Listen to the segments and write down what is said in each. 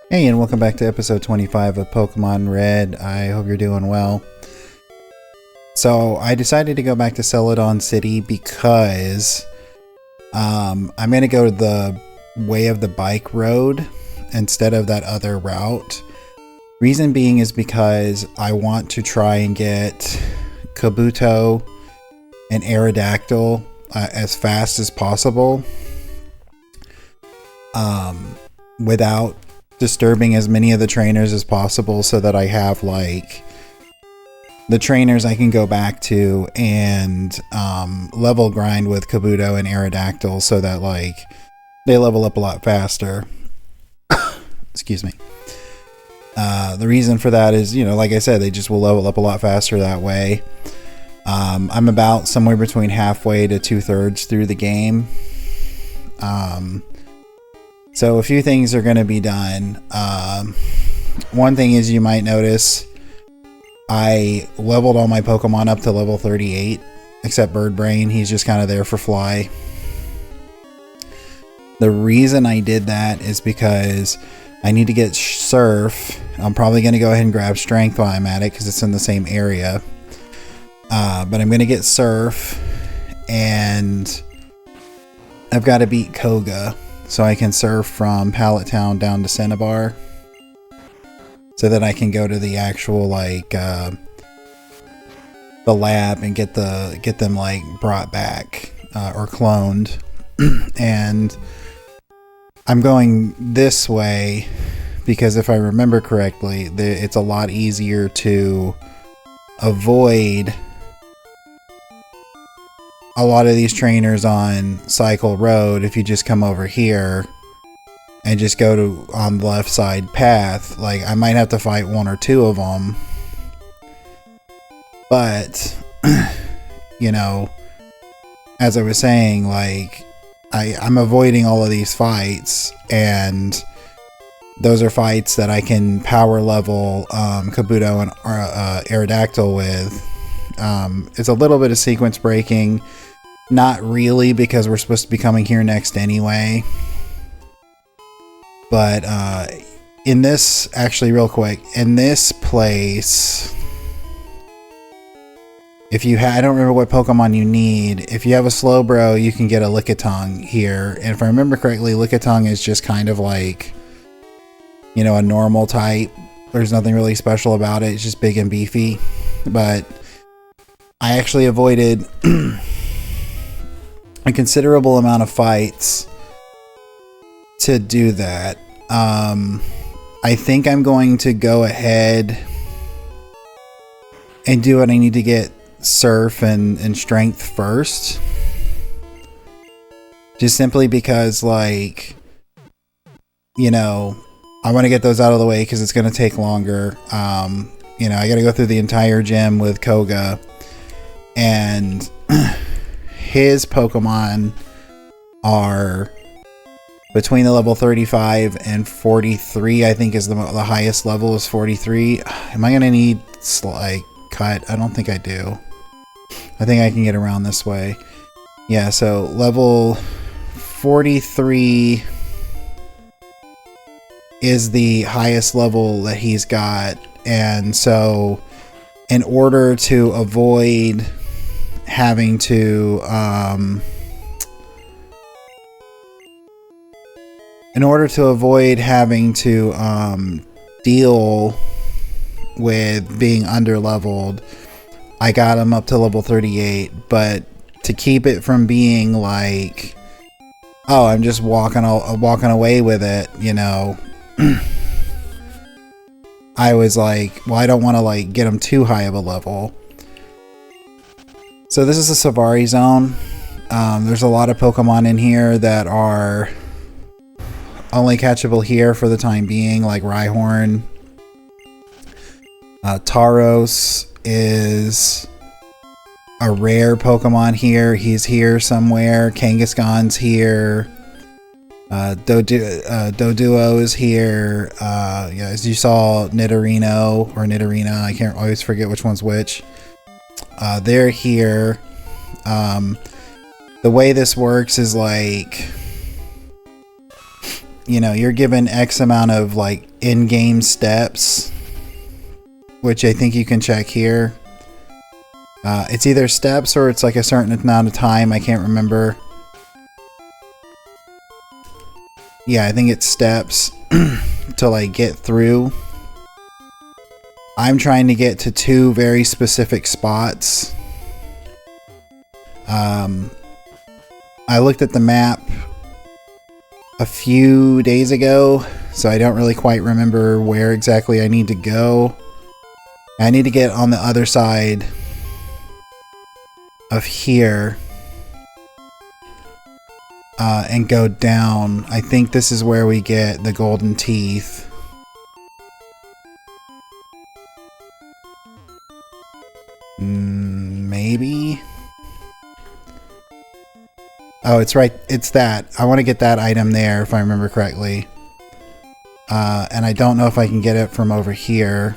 Hey, and welcome back to episode 25 of Pokemon Red. I hope you're doing well. So, I decided to go back to Celadon City because I'm going to go the way of the bike road instead of that other route. Reason being is because I want to try and get Kabuto and Aerodactyl as fast as possible without disturbing as many of the trainers as possible, so that I have like the trainers I can go back to and level grind with Kabuto and Aerodactyl, so that like they level up a lot faster. Excuse me. The reason for that is, like I said, they just will level up a lot faster that way. I'm about somewhere between halfway to 2/3 through the game. So a few things are going to be done. One thing is, you might notice I leveled all my Pokemon up to level 38, except Birdbrain. He's just kind of there for fly. The reason I did that is because I need to get Surf. I'm probably going to go ahead and grab Strength while I'm at it because it's in the same area. But I'm going to get Surf, and I've got to beat Koga so I can surf from Pallet Town down to Cinnabar, so that I can go to the actual the lab and get them like brought back or cloned. And I'm going this way because if I remember correctly, it's a lot easier to avoid a lot of these trainers on Cycle Road if you just come over here and just go to on the left side path. Like, I might have to fight one or two of them, but as I was saying, like I'm avoiding all of these fights, and those are fights that I can power level Kabuto and Aerodactyl with. It's a little bit of sequence breaking. Not really, because we're supposed to be coming here next anyway. But in this, actually real quick, in this place, I don't remember what Pokemon you need. If you have a Slowbro, you can get a Lickitung here. And if I remember correctly, Lickitung is just kind of like, a normal type. There's nothing really special about it. It's just big and beefy. But I actually avoided a considerable amount of fights to do that. I think I'm going to go ahead and do what I need to get Surf and Strength first. Just simply because, I want to get those out of the way because it's going to take longer. I got to go through the entire gym with Koga, and his Pokemon are between the level 35 and 43. I think is the highest level is 43. Am I going to need cut? I don't think I do. I think I can get around this way. Yeah, so level 43 is the highest level that he's got. And so in order to avoid having to deal with being underleveled, I got him up to level 38. But to keep it from being like, oh, I'm just walking away with it, I was like, well, I don't want to get him too high of a level. So this is a Savari zone. There's a lot of Pokemon in here that are only catchable here for the time being, like Rhyhorn. Tauros is a rare Pokemon here. He's here somewhere. Kangaskhan's here. Doduo is here. As you saw, Nidorina. I can't always forget which one's which. They're here. The way this works is you're given X amount of in-game steps, which I think you can check here. It's either steps or it's like a certain amount of time. I can't remember. Yeah, I think it's steps to like get through. I'm trying to get to 2 very specific spots. I looked at the map a few days ago, so I don't really quite remember where exactly I need to go. I need to get on the other side of here and go down. I think this is where we get the golden teeth. Maybe. Oh, it's right. It's that. I want to get that item there if I remember correctly. And I don't know if I can get it from over here.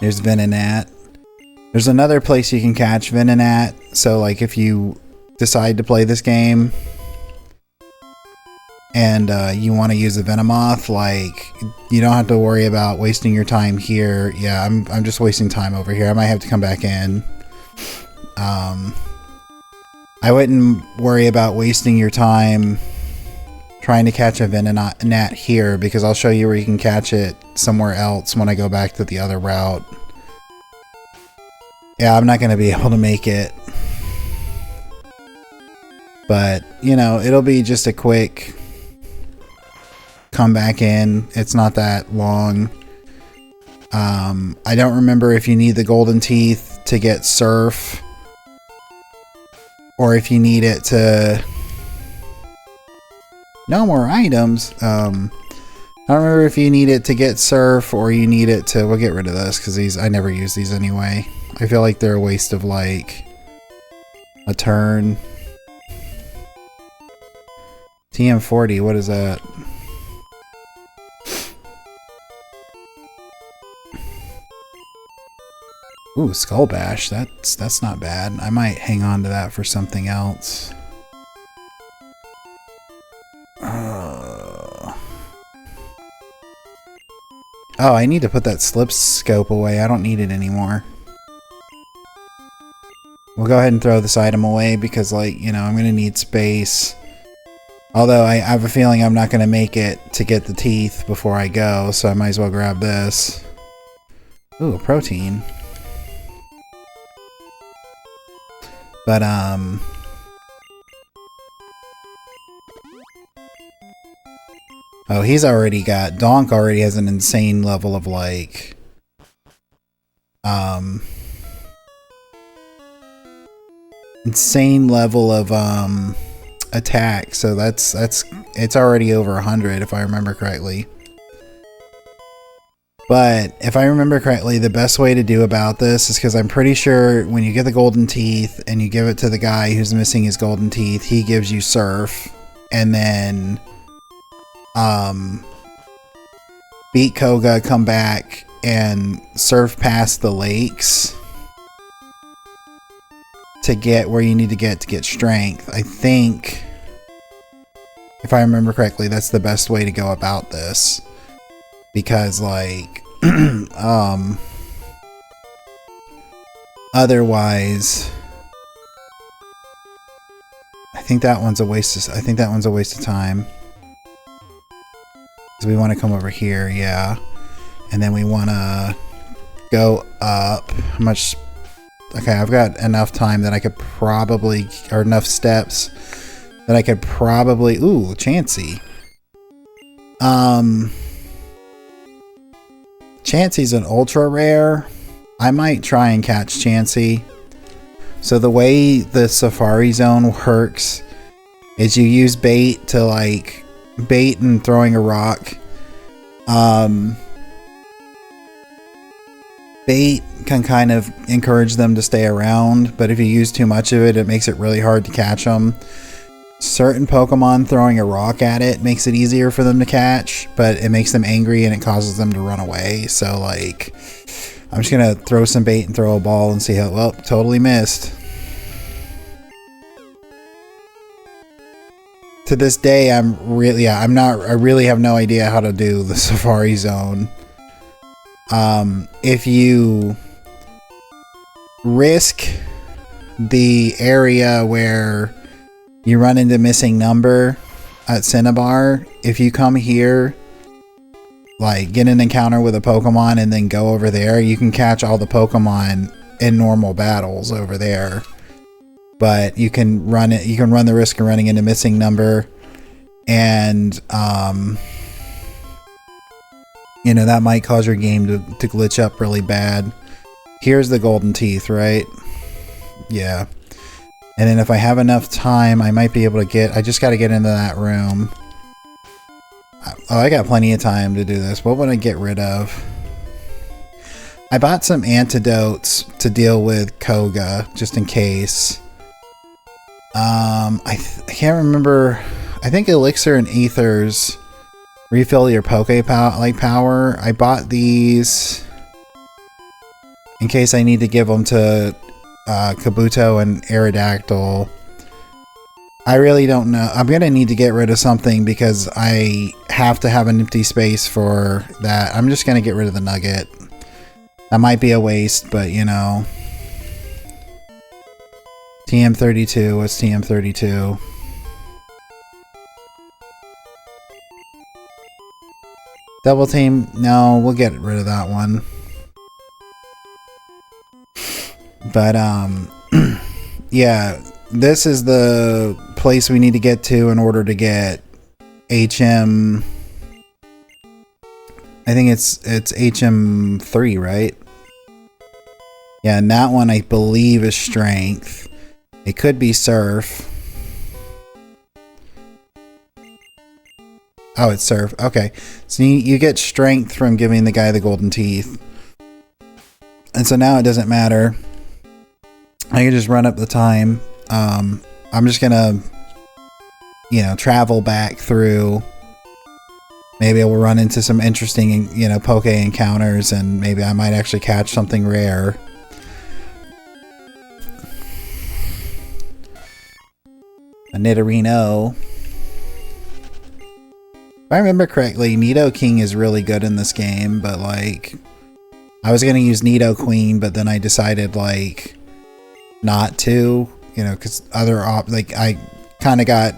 There's Venonat. There's another place you can catch Venonat. So like if you decide to play this game and you want to use the Venomoth, like you don't have to worry about wasting your time here. Yeah, I'm just wasting time over here. I might have to come back in. I wouldn't worry about wasting your time trying to catch a Venonat here, because I'll show you where you can catch it somewhere else when I go back to the other route. Yeah, I'm not going to be able to make it. But, you know, it'll be just a quick come back in. It's not that long. I don't remember if you need the golden teeth to get surf, or if you need it to... No more items. I don't remember if you need it to get surf or you need it to... We'll get rid of this because these... I never use these anyway. I feel like they're a waste of like a turn. TM40, what is that? Ooh, Skull Bash. That's not bad. I might hang on to that for something else. Oh, I need to put that slip scope away. I don't need it anymore. We'll go ahead and throw this item away because, like, you know, I'm going to need space. Although I have a feeling I'm not going to make it to get the teeth before I go, so I might as well grab this. Ooh, a protein. But, oh, he's already got... Donk already has an insane level of, like... insane level of, attack. So it's already over 100, if I remember correctly. But, if I remember correctly, the best way to do about this is because I'm pretty sure when you get the golden teeth and you give it to the guy who's missing his golden teeth, he gives you surf. And then... beat Koga, come back, and surf past the lakes to get where you need to get strength. I think, if I remember correctly, that's the best way to go about this. Because, like, otherwise, I think that one's a waste of time. We want to come over here, yeah, and then we want to go up. How much? Okay, I've got enough time that I could probably, or enough steps that I could probably... Ooh, Chansey. Chansey's an ultra rare. I might try and catch Chansey. So the way the Safari Zone works is you use bait to, like, bait and throwing a rock. Bait can kind of encourage them to stay around, but if you use too much of it, it makes it really hard to catch them. Certain Pokemon throwing a rock at it makes it easier for them to catch, but it makes them angry and it causes them to run away. So, like, I'm just gonna throw some bait and throw a ball and see how... Well, totally missed. to this day, I really have no idea how to do the Safari Zone. If you risk the area where you run into missing number at Cinnabar, if you come here, like get an encounter with a Pokemon and then go over there, you can catch all the Pokemon in normal battles over there. But you can run the risk of running into missing number, and you know, that might cause your game to glitch up really bad. Here's the golden teeth, right? Yeah. And then if I have enough time, I might be able to get... I just got to get into that room. Oh, I got plenty of time to do this. What would I get rid of? I bought some antidotes to deal with Koga, just in case. I can't remember. I think Elixir and Ethers refill your power. I bought these in case I need to give them to Kabuto and Aerodactyl. I really don't know. I'm gonna need to get rid of something because I have to have an empty space for that. I'm just gonna get rid of the Nugget. That might be a waste, but you know. TM32, what's TM32? Double team, no, we'll get rid of that one. But, yeah, this is the place we need to get to in order to get HM. I think it's HM3, right? Yeah, and that one I believe is Strength. It could be Surf. Oh, it's Surf. Okay. So you get Strength from giving the guy the golden teeth. And so now it doesn't matter. I can just run up the time. I'm just gonna, you know, travel back through. Maybe I will run into some interesting, you know, Poke encounters, and maybe I might actually catch something rare. A Nidorino. If I remember correctly, Nidoking is really good in this game, but like, I was gonna use Nidoqueen, but then I decided like not to, you know, because like I kind of got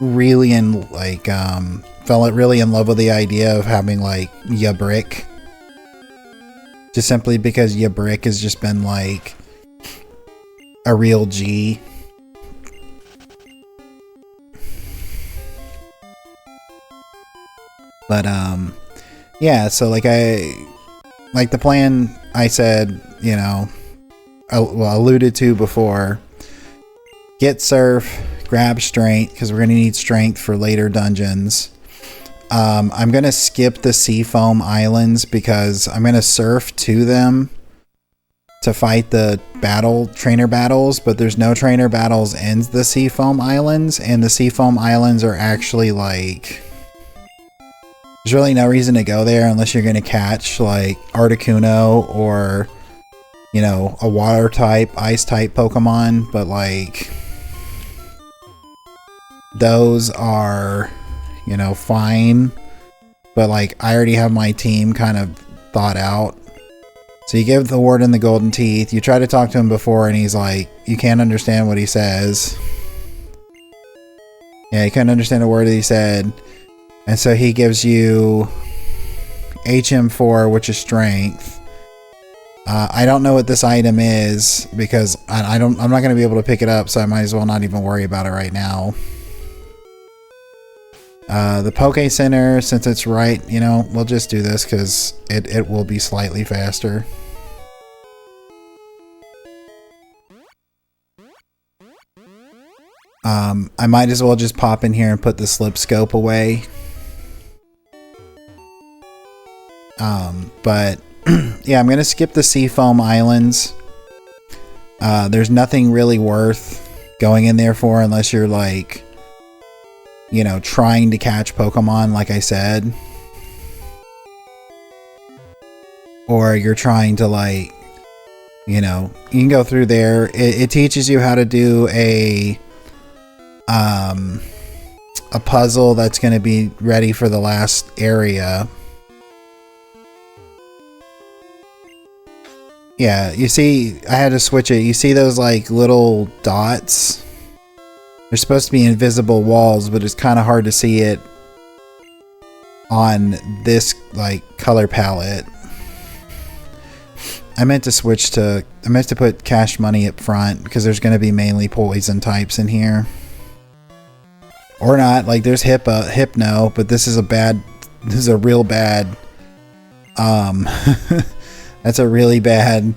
really in like fell really in love with the idea of having like Yabrick, just simply because Yabrick has just been like a real G. But yeah, so like the plan I said, you know, alluded to before. Get Surf, grab Strength, because we're going to need Strength for later dungeons. I'm going to skip the Seafoam Islands because I'm going to surf to them to fight the trainer battles, but there's no trainer battles in the Seafoam Islands, and the Seafoam Islands are actually like... There's really no reason to go there unless you're going to catch like Articuno or, you know, a water type, ice type Pokemon, but like those are, you know, fine, but like I already have my team kind of thought out. So you give the Warden the golden teeth, you try to talk to him before and he's like, you can't understand what he says. Yeah, you couldn't understand a word that he said. And so he gives you HM4, which is Strength. I don't know what this item is because I'm not going to be able to pick it up, so I might as well not even worry about it right now. The Poke Center, since it's right, you know, we'll just do this because it will be slightly faster. I might as well just pop in here and put the Slip Scope away. But yeah, I'm gonna skip the Seafoam Islands. There's nothing really worth going in there for unless you're like, you know, trying to catch Pokemon, like I said, or you're trying to like, you know, you can go through there. It teaches you how to do a a puzzle that's going to be ready for the last area. Yeah, you see, I had to switch it. You see those like little dots? They're supposed to be invisible walls, but it's kind of hard to see it on this like color palette. I meant to put cash money up front because there's going to be mainly poison types in here. Or not, like there's hypno, but this is a real bad that's a really bad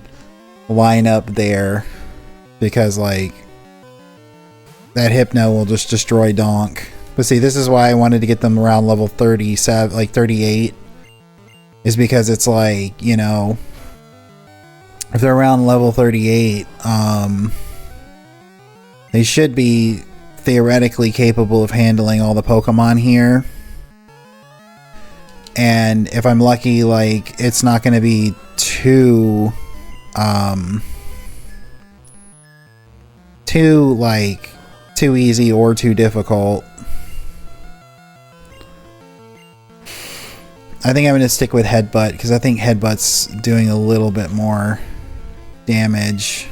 lineup there, because like that hypno will just destroy Donk. But see, this is why I wanted to get them around level 37, like 38, is because it's like, you know, if they're around level 38, they should be theoretically capable of handling all the Pokemon here. And if I'm lucky, like, it's not going to be too easy or too difficult. I think I'm going to stick with Headbutt, because I think Headbutt's doing a little bit more damage.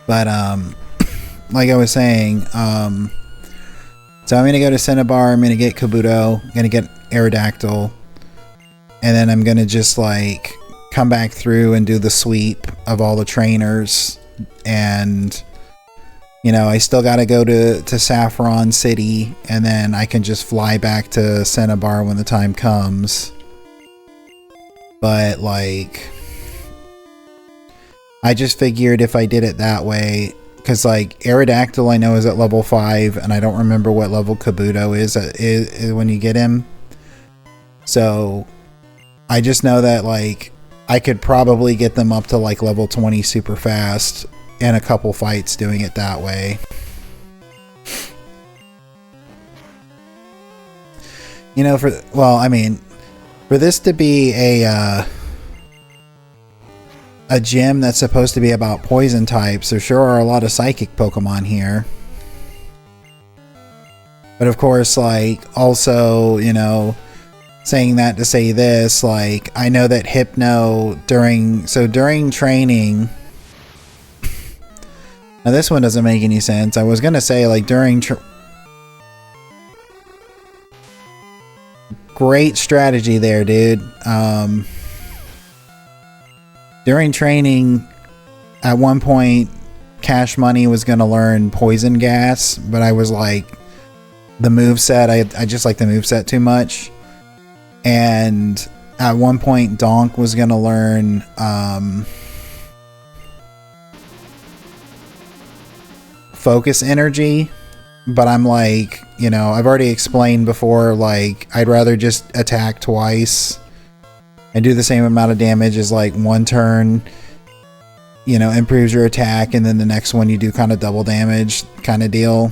But, like I was saying, so I'm going to go to Cinnabar, I'm going to get Kabuto, I'm going to get Aerodactyl, and then I'm going to just, like, come back through and do the sweep of all the trainers, and, you know, I still got to go to Saffron City, and then I can just fly back to Cinnabar when the time comes. But, like, I just figured if I did it that way, because like Aerodactyl I know is at level 5, and I don't remember what level Kabuto is when you get him. So I just know that like I could probably get them up to like level 20 super fast in a couple fights doing it that way. You know, for this to be a gym that's supposed to be about poison types, there sure are a lot of psychic Pokemon here. But of course, like, also, you know, saying that to say this, like, I know that Hypno during training, now this one doesn't make any sense. I was gonna say, like, great strategy there, dude. During training, at one point, Cash Money was going to learn Poison Gas, but I was like, the moveset, I just like the moveset too much. And at one point, Donk was going to learn Focus Energy, but I'm like, you know, I've already explained before, like, I'd rather just attack twice and do the same amount of damage as like one turn, you know, improves your attack, and then the next one you do kind of double damage kind of deal.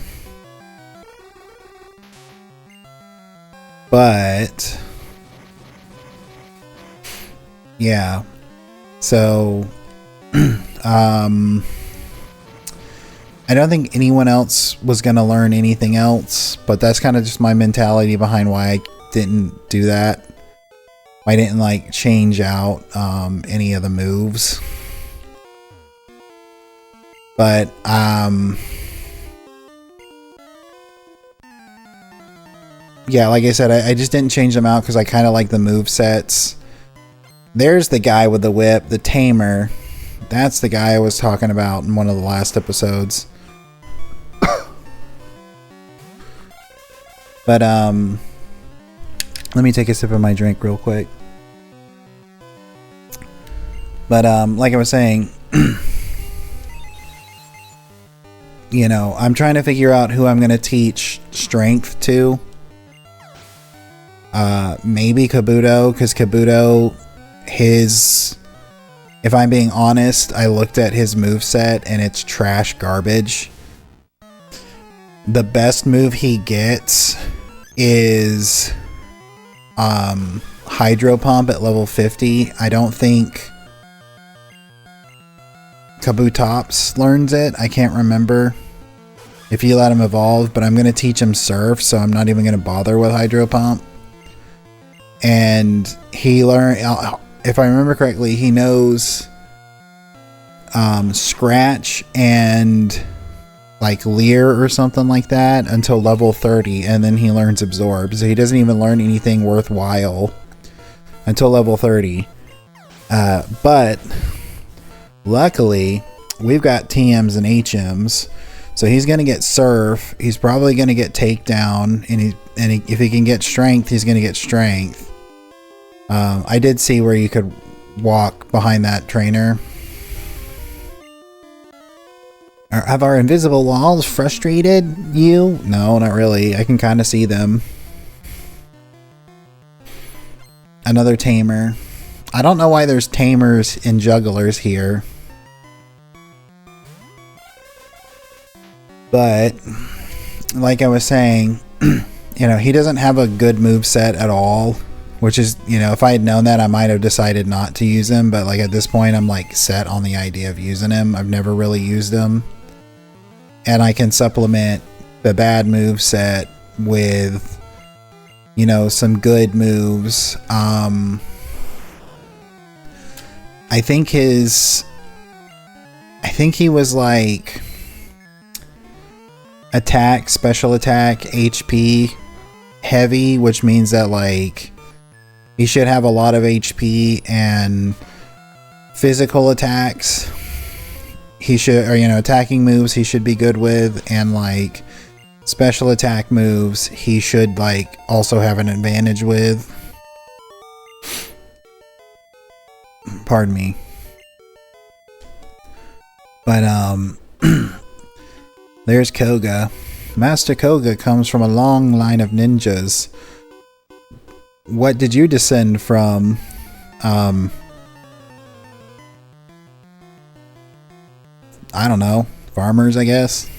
But yeah, so I don't think anyone else was going to learn anything else, but that's kind of just my mentality behind why I didn't do that. I didn't like change out any of the moves. But yeah, like I said, I just didn't change them out because I kind of like the move sets. There's the guy with the whip, the tamer. That's the guy I was talking about in one of the last episodes. But let me take a sip of my drink real quick. But like I was saying, you know, I'm trying to figure out who I'm going to teach strength to. Maybe Kabuto, because Kabuto, if I'm being honest, I looked at his moveset and it's trash garbage. The best move he gets is Hydro Pump at level 50. I don't think Kabutops learns it. I can't remember if you let him evolve, but I'm going to teach him Surf, so I'm not even going to bother with Hydro Pump. And he learned, if I remember correctly, he knows Scratch and like Leer or something like that until level 30, and then he learns Absorb. So he doesn't even learn anything worthwhile until level 30. But luckily, we've got TMs and HMs, so he's going to get Surf. He's probably going to get Takedown, and if he can get Strength, he's going to get Strength. I did see where you could walk behind that trainer. Have our invisible walls frustrated you? No, not really. I can kind of see them. Another tamer. I don't know why there's tamers and jugglers here. But, like I was saying, you know, he doesn't have a good moveset at all. Which is, you know, if I had known that, I might have decided not to use him. But, like, at this point, I'm, like, set on the idea of using him. I've never really used him. And I can supplement the bad move set with, you know, some good moves. I think he was like attack, special attack, HP heavy, which means that like he should have a lot of HP, and physical attacks he should, or, you know, attacking moves he should be good with, and like special attack moves he should like also have an advantage with. Pardon me. But there's Koga. Master Koga comes from a long line of ninjas. What did you descend from? I don't know. Farmers, I guess.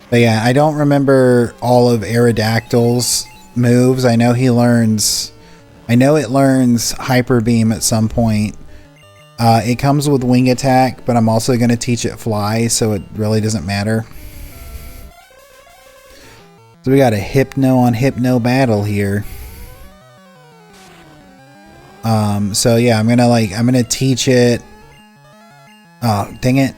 But yeah, I don't remember all of Aerodactyl's moves. I know he learns... I know it learns Hyper Beam at some point. It comes with Wing Attack, but I'm also going to teach it Fly, so it really doesn't matter. So we got a Hypno on Hypno battle here. So yeah, I'm gonna teach it. Oh, dang it.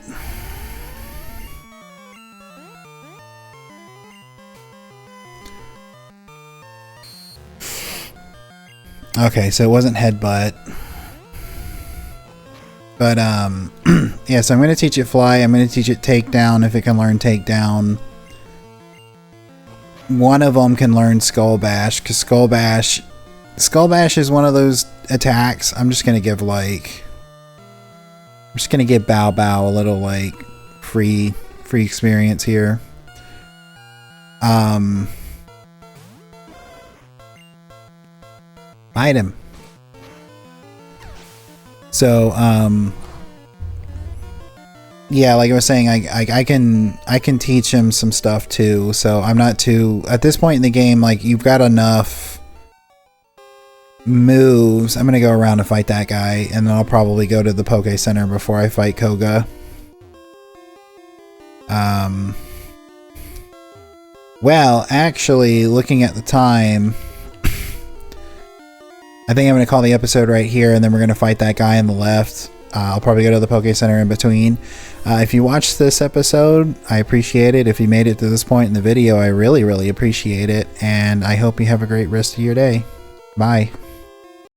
Okay, so it wasn't Headbutt. But yeah, so I'm gonna teach it Fly, I'm gonna teach it Takedown if it can learn Takedown. One of them can learn Skull Bash, because Skull Bash is one of those attacks. I'm just gonna give Bow Bow a little like free experience here. Item. So yeah, like I was saying, I can teach him some stuff too. So I'm not too, at this point in the game, like, you've got enough moves. I'm gonna go around and fight that guy, and then I'll probably go to the Poke Center before I fight Koga. Well, actually, looking at the time, I think I'm going to call the episode right here, and then we're going to fight that guy on the left. I'll probably go to the Poke Center in between. If you watched this episode, I appreciate it. If you made it to this point in the video, I really, really appreciate it. And I hope you have a great rest of your day. Bye.